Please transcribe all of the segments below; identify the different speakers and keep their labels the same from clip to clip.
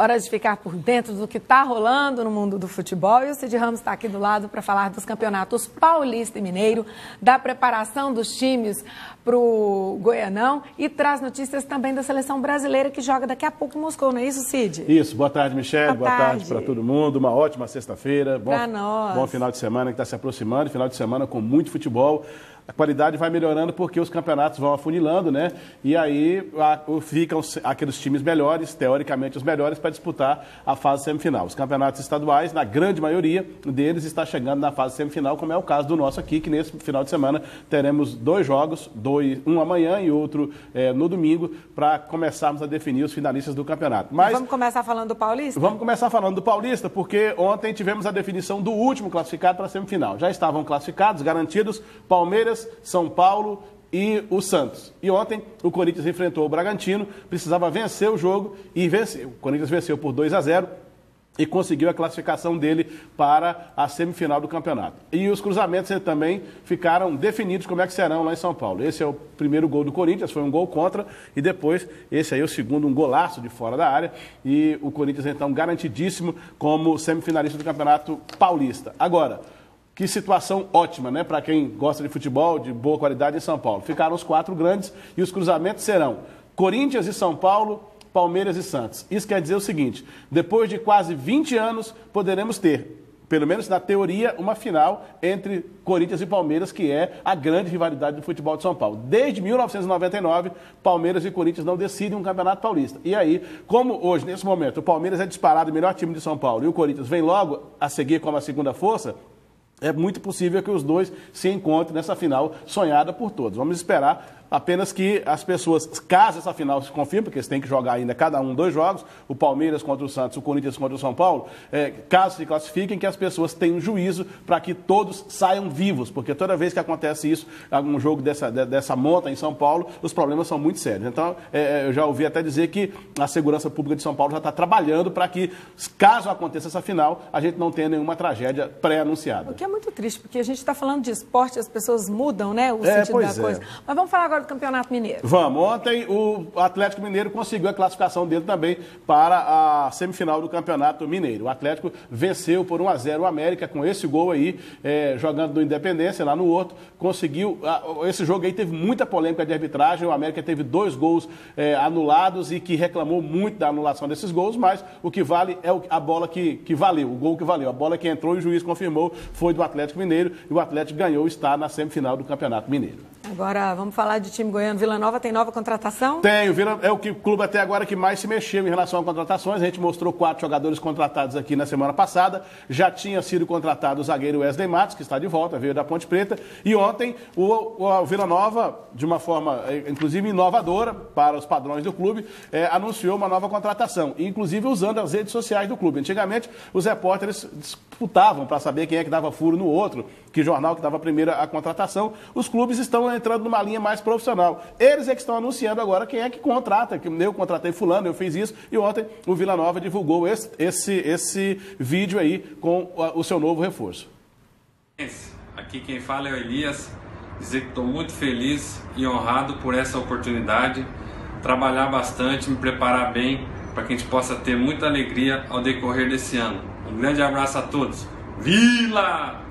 Speaker 1: Hora de ficar por dentro do que está rolando no mundo do futebol. E o Cid Ramos está aqui do lado para falar dos campeonatos Paulista e Mineiro, da preparação dos times para o Goianão e traz notícias também da seleção brasileira que joga daqui a pouco em Moscou, não é isso, Cid?
Speaker 2: Isso. Boa tarde, Michele. Boa tarde para todo mundo. Uma ótima sexta-feira.
Speaker 1: Bom
Speaker 2: final de semana que está se aproximando. Final de semana com muito futebol. A qualidade vai melhorando porque os campeonatos vão afunilando, né? E aí ficam aqueles times melhores, teoricamente os melhores, para disputar a fase semifinal. Os campeonatos estaduais, na grande maioria deles, está chegando na fase semifinal, como é o caso do nosso aqui, que nesse final de semana teremos 2 jogos, um amanhã e outro no domingo, para começarmos a definir os finalistas do campeonato.
Speaker 1: Mas vamos começar falando do Paulista?
Speaker 2: Vamos começar falando do Paulista, porque ontem tivemos a definição do último classificado para a semifinal. Já estavam classificados, garantidos, Palmeiras, São Paulo e o Santos. E ontem o Corinthians enfrentou o Bragantino, precisava vencer o jogo e venceu. O Corinthians venceu por 2-0 e conseguiu a classificação dele para a semifinal do campeonato. E os cruzamentos também ficaram definidos como é que serão lá em São Paulo. Esse é o primeiro gol do Corinthians, foi um gol contra, e depois esse aí é o segundo, um golaço de fora da área, e o Corinthians então garantidíssimo como semifinalista do Campeonato Paulista. Agora, que situação ótima, né, para quem gosta de futebol de boa qualidade em São Paulo. Ficaram os 4 grandes e os cruzamentos serão Corinthians e São Paulo, Palmeiras e Santos. Isso quer dizer o seguinte: depois de quase 20 anos, poderemos ter, pelo menos na teoria, uma final entre Corinthians e Palmeiras, que é a grande rivalidade do futebol de São Paulo. Desde 1999, Palmeiras e Corinthians não decidem um campeonato paulista. E aí, como hoje, nesse momento, o Palmeiras é disparado o melhor time de São Paulo e o Corinthians vem logo a seguir como a segunda força, é muito possível que os dois se encontrem nessa final sonhada por todos. Vamos esperar apenas que as pessoas, caso essa final se confirme, porque eles têm que jogar ainda cada um 2 jogos, o Palmeiras contra o Santos, o Corinthians contra o São Paulo, caso se classifiquem, que as pessoas tenham juízo para que todos saiam vivos, porque toda vez que acontece isso, algum jogo dessa monta em São Paulo, os problemas são muito sérios. Então, eu já ouvi até dizer que a Segurança Pública de São Paulo já está trabalhando para que, caso aconteça essa final, a gente não tenha nenhuma tragédia pré-anunciada.
Speaker 1: O que é muito triste, porque a gente está falando de esporte, as pessoas mudam, né, o sentido da coisa. Mas vamos falar agora do Campeonato Mineiro.
Speaker 2: Vamos. Ontem o Atlético Mineiro conseguiu a classificação dele também para a semifinal do Campeonato Mineiro. O Atlético venceu por 1-0 o América com esse gol aí, jogando no Independência, lá no Horto. Conseguiu. Esse jogo aí teve muita polêmica de arbitragem. O América teve 2 gols anulados e que reclamou muito da anulação desses gols, mas o que vale é a bola que valeu, o gol que valeu. A bola que entrou e o juiz confirmou foi do Atlético Mineiro e o Atlético ganhou e está na semifinal do Campeonato Mineiro.
Speaker 1: Agora, vamos falar de time goiano. Vila Nova tem nova contratação?
Speaker 2: Tem, é o clube até agora que mais se mexeu em relação a contratações. A gente mostrou 4 jogadores contratados aqui na semana passada. Já tinha sido contratado o zagueiro Wesley Matos, que está de volta, veio da Ponte Preta. E ontem o Vila Nova, de uma forma inclusive inovadora para os padrões do clube, anunciou uma nova contratação, inclusive usando as redes sociais do clube. Antigamente, os repórteres disputavam para saber quem é que dava furo no outro, que jornal que dava primeiro a contratação. Os clubes estão entrando numa linha mais profissional. Eles é que estão anunciando agora quem é que contrata, que eu contratei fulano, eu fiz isso, e ontem o Vila Nova divulgou esse vídeo aí com o seu novo reforço.
Speaker 3: Aqui quem fala é o Elias, dizer que estou muito feliz e honrado por essa oportunidade, trabalhar bastante, me preparar bem para que a gente possa ter muita alegria ao decorrer desse ano. Um grande abraço a todos. Vila!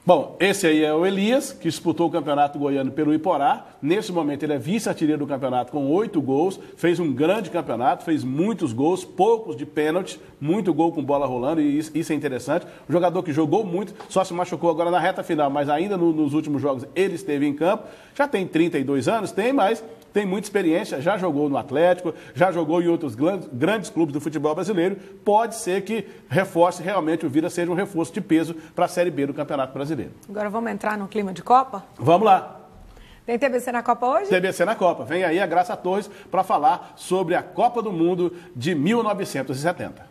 Speaker 2: Bom, esse aí é o Elias, que disputou o Campeonato Goiano pelo Iporá. Nesse momento ele é vice-artilheiro do campeonato com 8 gols, fez um grande campeonato, fez muitos gols, poucos de pênalti, muito gol com bola rolando, e isso é interessante. O jogador que jogou muito, só se machucou agora na reta final, mas ainda nos últimos jogos ele esteve em campo. Já tem 32 anos, mas tem muita experiência, já jogou no Atlético, já jogou em outros grandes clubes do futebol brasileiro. Pode ser que reforce realmente, o Vila seja um reforço de peso para a Série B do Campeonato Brasileiro.
Speaker 1: Agora vamos entrar no clima de Copa?
Speaker 2: Vamos lá.
Speaker 1: Tem TBC na Copa hoje?
Speaker 2: TBC na Copa. Vem aí a Graça Torres para falar sobre a Copa do Mundo de 1970.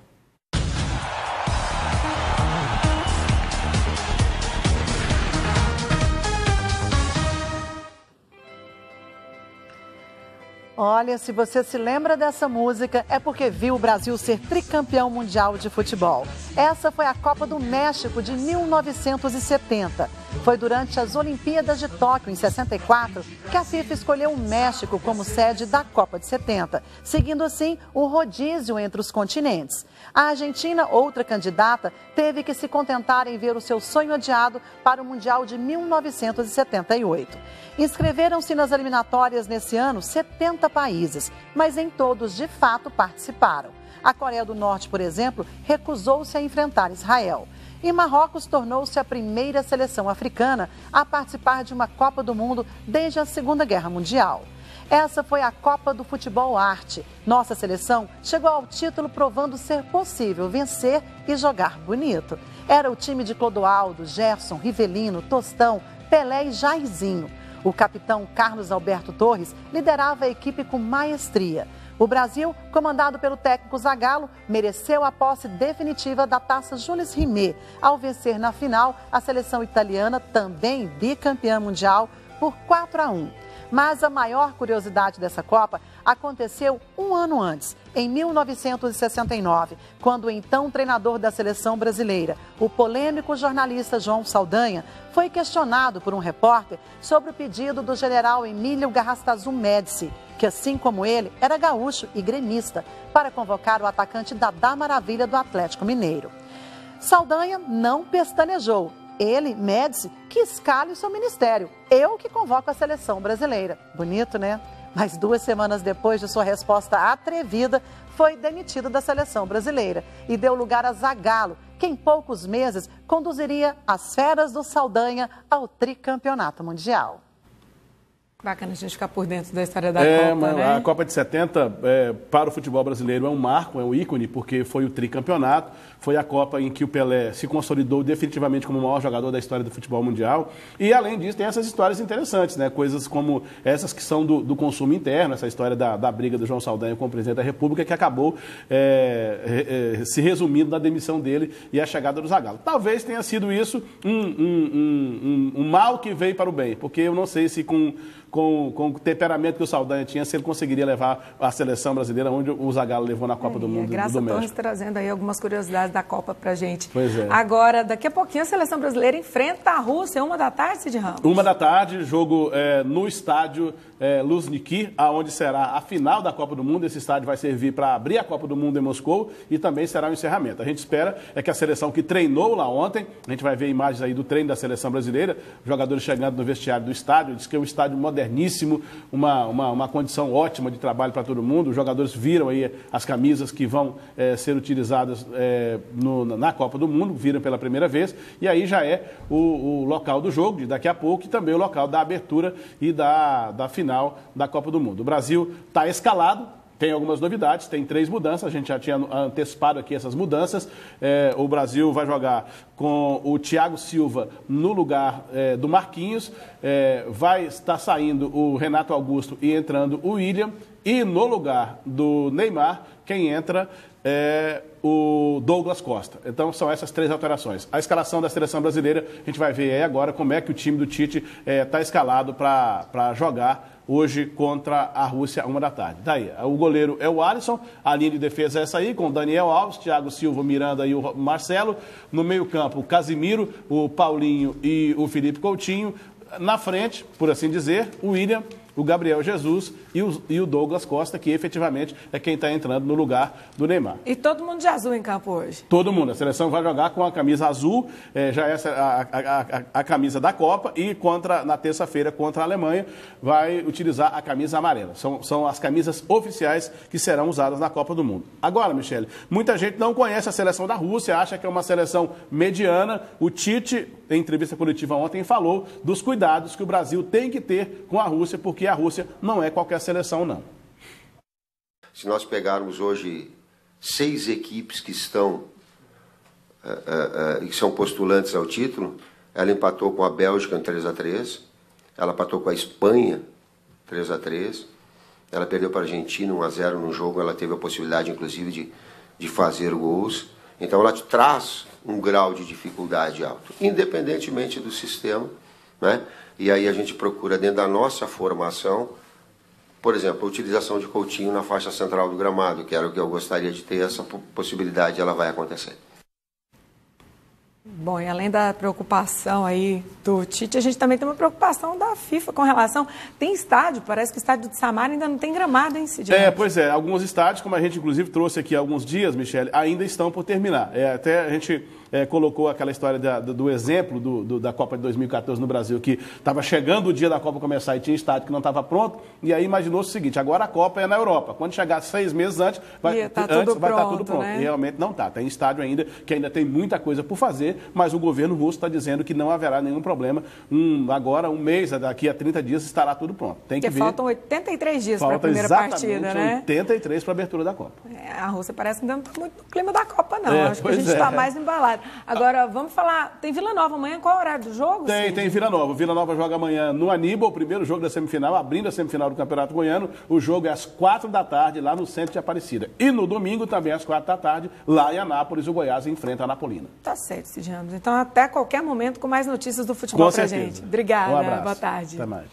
Speaker 4: Olha, se você se lembra dessa música, é porque viu o Brasil ser tricampeão mundial de futebol. Essa foi a Copa do México de 1970. Foi durante as Olimpíadas de Tóquio, em 64, que a FIFA escolheu o México como sede da Copa de 70, seguindo assim o rodízio entre os continentes. A Argentina, outra candidata, teve que se contentar em ver o seu sonho adiado para o Mundial de 1978. Inscreveram-se nas eliminatórias nesse ano 70 países, mas em todos de fato participaram. A Coreia do Norte, por exemplo, recusou-se a enfrentar Israel. E Marrocos tornou-se a primeira seleção africana a participar de uma Copa do Mundo desde a Segunda Guerra Mundial. Essa foi a Copa do Futebol Arte. Nossa seleção chegou ao título provando ser possível vencer e jogar bonito. Era o time de Clodoaldo, Gerson, Rivelino, Tostão, Pelé e Jairzinho. O capitão Carlos Alberto Torres liderava a equipe com maestria. O Brasil, comandado pelo técnico Zagallo, mereceu a posse definitiva da Taça Jules Rimet, ao vencer na final a seleção italiana, também bicampeã mundial, por 4-1. Mas a maior curiosidade dessa Copa aconteceu um ano antes, em 1969, quando o então treinador da seleção brasileira, o polêmico jornalista João Saldanha, foi questionado por um repórter sobre o pedido do general Emílio Garrastazu Médici, que assim como ele era gaúcho e gremista, para convocar o atacante Dadá Maravilha do Atlético Mineiro. Saldanha não pestanejou. Ele, Médici, que escale o seu ministério. Eu que convoco a seleção brasileira. Bonito, né? Mas 2 semanas depois de sua resposta atrevida, foi demitido da seleção brasileira e deu lugar a Zagallo, que em poucos meses conduziria as feras do Saldanha ao tricampeonato mundial.
Speaker 1: Bacana a gente ficar por dentro da história da Copa, né?
Speaker 2: A Copa de 70, para o futebol brasileiro, é um marco, é um ícone, porque foi o tricampeonato, foi a Copa em que o Pelé se consolidou definitivamente como o maior jogador da história do futebol mundial. E, além disso, tem essas histórias interessantes, né? Coisas como essas que são do consumo interno, essa história da briga do João Saldanha com o presidente da República, que acabou se resumindo na demissão dele e a chegada do Zagallo. Talvez tenha sido isso um mal que veio para o bem, porque eu não sei se com o temperamento que o Saldanha tinha, se ele conseguiria levar a seleção brasileira onde o Zagallo levou na Copa do Mundo do México.
Speaker 1: Torres trazendo aí algumas curiosidades da Copa pra gente.
Speaker 2: Pois é.
Speaker 1: Agora, daqui a pouquinho a seleção brasileira enfrenta a Rússia, 1 da tarde, Cid Ramos?
Speaker 2: 1 da tarde, jogo no estádio Luzhniki, aonde será a final da Copa do Mundo. Esse estádio vai servir para abrir a Copa do Mundo em Moscou e também será o encerramento. A gente espera que a seleção que treinou lá ontem, a gente vai ver imagens aí do treino da seleção brasileira, jogadores chegando no vestiário do estádio, diz que é um estádio moderníssimo, uma condição ótima de trabalho para todo mundo. Os jogadores viram aí as camisas que vão ser utilizadas na Copa do Mundo, viram pela primeira vez, e aí já é o local do jogo, de daqui a pouco, e também o local da abertura e da final da Copa do Mundo. O Brasil está escalado, tem algumas novidades, tem 3 mudanças, a gente já tinha antecipado aqui essas mudanças. O Brasil vai jogar com o Thiago Silva no lugar do Marquinhos, vai estar saindo o Renato Augusto e entrando o William, e no lugar do Neymar, quem entra é o Douglas Costa. Então são essas 3 alterações. A escalação da seleção brasileira, a gente vai ver aí agora como é que o time do Tite está escalado para jogar hoje contra a Rússia, 1 da tarde. Daí, o goleiro é o Alisson, a linha de defesa é essa aí, com o Daniel Alves, Thiago Silva, Miranda e o Marcelo. No meio-campo, o Casimiro, o Paulinho e o Felipe Coutinho. Na frente, por assim dizer, o William, o Gabriel Jesus e o Douglas Costa, que efetivamente é quem está entrando no lugar do Neymar.
Speaker 1: E todo mundo de azul em campo hoje?
Speaker 2: Todo mundo. A seleção vai jogar com a camisa azul, já essa a camisa da Copa, e na terça-feira contra a Alemanha vai utilizar a camisa amarela. São as camisas oficiais que serão usadas na Copa do Mundo. Agora, Michele, muita gente não conhece a seleção da Rússia, acha que é uma seleção mediana. O Tite, em entrevista coletiva ontem, falou dos cuidados que o Brasil tem que ter com a Rússia, porque a Rússia não é qualquer seleção, não.
Speaker 5: Se nós pegarmos hoje 6 equipes que estão que são postulantes ao título, ela empatou com a Bélgica em 3-3, ela empatou com a Espanha 3-3, ela perdeu para a Argentina 1-0 no jogo, ela teve a possibilidade, inclusive, de fazer gols. Então ela traz um grau de dificuldade alto, independentemente do sistema, né? E aí a gente procura, dentro da nossa formação, por exemplo, a utilização de Coutinho na faixa central do gramado, que era o que eu gostaria de ter, essa possibilidade ela vai acontecer.
Speaker 1: Bom, e além da preocupação aí do Tite, a gente também tem uma preocupação da FIFA com relação... Tem estádio, parece que o estádio de Samara ainda não tem gramado, hein, Cid?
Speaker 2: Pois é, alguns estádios, como a gente inclusive trouxe aqui há alguns dias, Michele, ainda estão por terminar. Até a gente colocou aquela história do exemplo da Copa de 2014 no Brasil, que estava chegando o dia da Copa começar e tinha estádio que não estava pronto, e aí imaginou-se o seguinte, agora a Copa é na Europa, quando chegar 6 meses antes, vai estar tudo pronto.
Speaker 1: Né?
Speaker 2: E realmente não está. Tem estádio ainda, que ainda tem muita coisa por fazer, mas o governo russo está dizendo que não haverá nenhum problema. Agora, um mês, daqui a 30 dias, estará tudo pronto. Tem que ver.
Speaker 1: Faltam 83 dias para a primeira partida, né?
Speaker 2: 83 para a abertura da Copa.
Speaker 1: A Rússia parece que ainda não está muito no clima da Copa, não. Acho que a gente está mais embalado. Agora, vamos falar, tem Vila Nova amanhã, qual é o horário do jogo?
Speaker 2: Tem Vila Nova. Vila Nova joga amanhã no Aníbal, o primeiro jogo da semifinal, abrindo a semifinal do Campeonato Goiano. O jogo é às 4 da tarde, lá no centro de Aparecida. E no domingo, também às 4 da tarde, lá em Anápolis, o Goiás enfrenta a Anapolina.
Speaker 1: Tá certo, Cid Ramos. Então, até qualquer momento, com mais notícias do futebol pra gente. Obrigada,
Speaker 2: Um abraço.
Speaker 1: Boa tarde.
Speaker 2: Até mais.